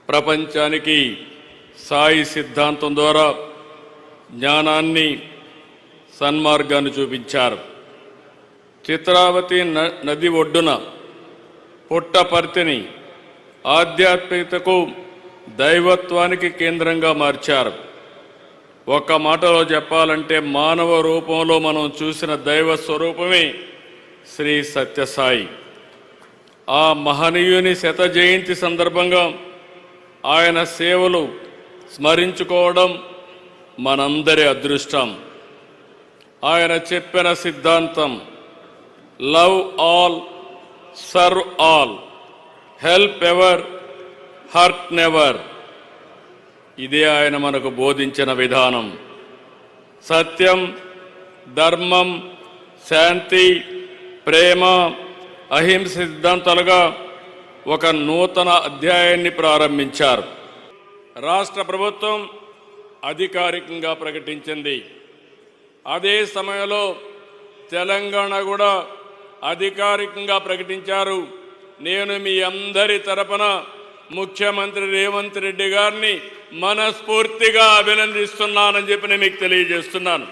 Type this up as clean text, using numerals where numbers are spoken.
ప్రపంచానికి సాయి సిద్ధాంతం ద్వారా జ్ఞానాన్ని సన్మార్గాన్ని చూపించారు. చిత్రావతి నది ఒడ్డున పుట్టపర్తిని ఆధ్యాత్మికతకు దైవత్వానికి కేంద్రంగా మార్చారు. ఒక్క మాటలో చెప్పాలంటే మానవ రూపంలో మనం చూసిన దైవ స్వరూపమే శ్రీ సత్యసాయి. ఆ మహనీయుని శత జయంతి సందర్భంగా ఆయన సేవలు స్మరించుకోవడం మనందరి అదృష్టం. ఆయన చెప్పిన సిద్ధాంతం love all, serve all, help ever, hurt never. ఇదే ఆయన మనకు బోధించిన విధానం. సత్యం, ధర్మం, శాంతి, ప్రేమ, అహింస సిద్ధాంతాలుగా ఒక నూతన అధ్యాయాన్ని ప్రారంభించారు. రాష్ట్ర ప్రభుత్వం అధికారికంగా ప్రకటించింది. అదే సమయంలో తెలంగాణ కూడా అధికారికంగా ప్రకటించారు. నేను మీ అందరి తరపున ముఖ్యమంత్రి రేవంత్ రెడ్డి గారిని మనస్ఫూర్తిగా అభినందిస్తున్నానని చెప్పి నేను మీకు తెలియజేస్తున్నాను.